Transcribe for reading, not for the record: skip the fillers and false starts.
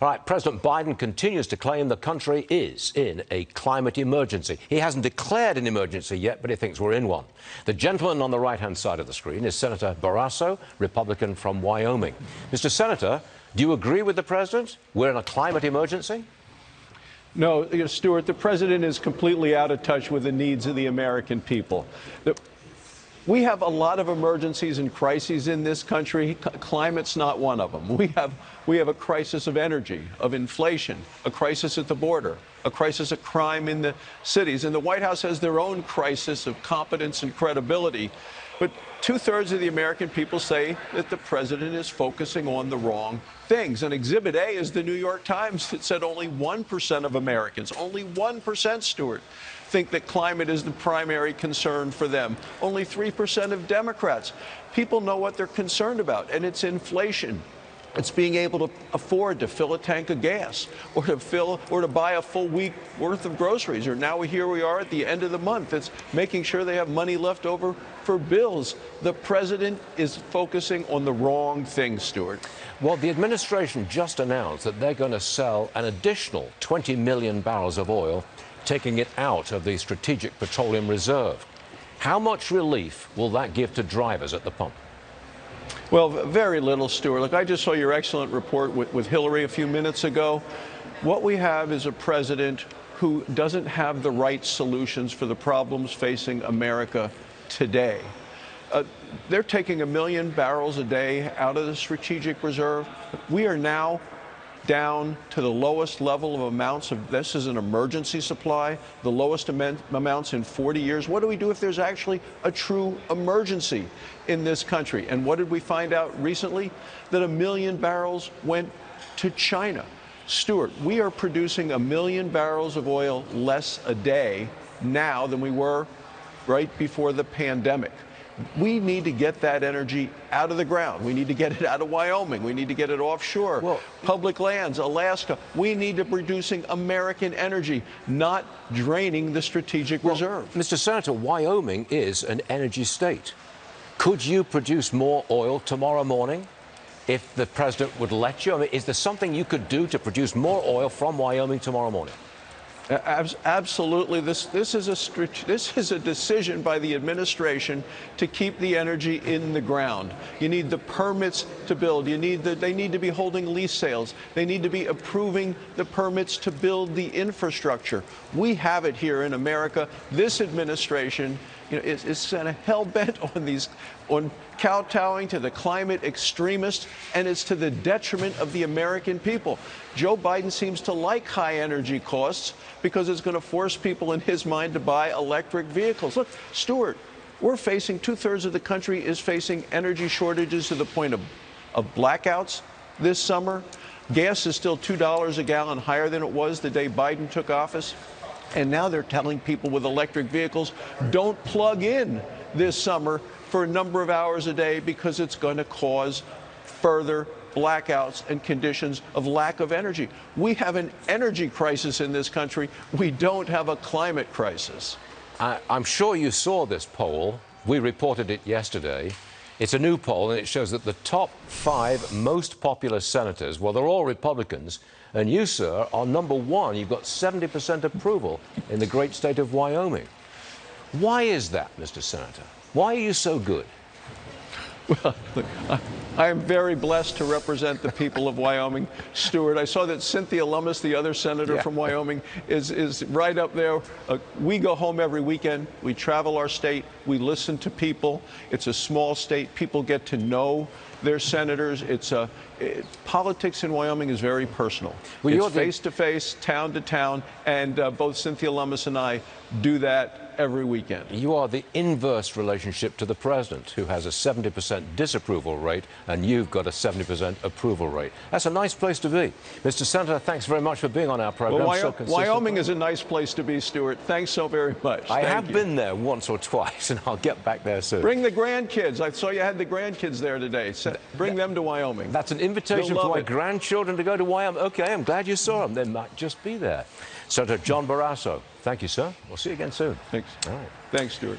All right, President Biden continues to claim the country is in a climate emergency. He hasn't declared an emergency yet, but he thinks we're in one. The gentleman on the right-hand side of the screen is Senator Barrasso, Republican from Wyoming. Mr. Senator, do you agree with the president? We're in a climate emergency? No, Stuart, the president is completely out of touch with the needs of the American people. We have a lot of emergencies and crises in this country. Climate's not one of them. We have a crisis of energy, of inflation, a crisis at the border, a crisis of crime in the cities. And the White House has their own crisis of competence and credibility. But two-thirds of the American people say that the president is focusing on the wrong things. And Exhibit A is the New York Times that said only 1% of Americans, only 1%, Stuart, think that climate is the primary concern for them. Only 3% of Democrats. People know what they're concerned about, and it's inflation. It's being able to afford to fill a tank of gas or to buy a full week worth of groceries. Or now here we are at the end of the month. It's making sure they have money left over for bills. The president is focusing on the wrong thing, Stuart. Well, the administration just announced that they're going to sell an additional 20 million barrels of oil, taking it out of the Strategic Petroleum Reserve. How much relief will that give to drivers at the pump? Well, very little, Stuart. Look, I just saw your excellent report with Hillary a few minutes ago. What we have is a president who doesn't have the right solutions for the problems facing America today. They're taking 1 million barrels a day out of the Strategic Reserve. We are now down to the lowest level of amounts of this is an emergency supply, the lowest amounts in 40 years. What do we do if there's actually a true emergency in this country? And what did we find out recently? That 1 million barrels went to China. Stuart, we are producing 1 million barrels of oil less a day now than we were right before the pandemic. We need to get that energy out of the ground. We need to get it out of Wyoming. We need to get it offshore. Well, public lands, Alaska. We need to be producing American energy, not draining the Strategic Reserve. Mr. Senator, Wyoming is an energy state. Could you produce more oil tomorrow morning if the president would let you? I mean, is there something you could do to produce more oil from Wyoming tomorrow morning? Absolutely. This is a decision by the administration to keep the energy in the ground. You need the permits to build. They need to be holding lease sales. They need to be approving the permits to build the infrastructure. We have it here in America. This administration, is kind of hell-bent on kowtowing to the climate extremists, and it's to the detriment of the American people. Joe Biden seems to like high energy costs because it's going to force people in his mind to buy electric vehicles. Look, Stuart, we're facing, two-thirds of the country is facing energy shortages to the point of blackouts this summer. Gas is still $2 a gallon higher than it was the day Biden took office. And now they're telling people with electric vehicles, don't plug in this summer for a number of hours a day because it's going to cause further blackouts and conditions of lack of energy. We have an energy crisis in this country. We don't have a climate crisis. I'm sure you saw this poll. We reported it yesterday. It's a new poll, and it shows that the top 5 most popular senators, well, they're all Republicans, and you, sir, are number 1. You've got 70% approval in the great state of Wyoming. Why is that, Mr. Senator? Why are you so good? Well, look, I am very blessed to represent the people of Wyoming, Stuart. I saw that Cynthia Lummis, the other senator from Wyoming, is right up there. We go home every weekend. We travel our state. We listen to people. It's a small state. People get to know their senators. Politics in Wyoming is very personal. Well, it's face-to-face, town-to-town, and both Cynthia Lummis and I do that every weekend. You are the inverse relationship to the president, who has a 70% disapproval rate, and you've got a 70% approval rate. That's a nice place to be. Mr. Senator, thanks very much for being on our program. Well, Wyoming is a nice place to be, Stuart. Thanks so very much. I have been there once or twice, and I'll get back there soon. Bring the grandkids. I saw you had the grandkids there today. Bring them to Wyoming. That's an invitation for my grandchildren to go to Wyoming. Okay, I'm glad you saw them. They might just be there. Senator John Barrasso, thank you, sir. We'll see you again soon. Thanks. All right. Thanks, Stuart.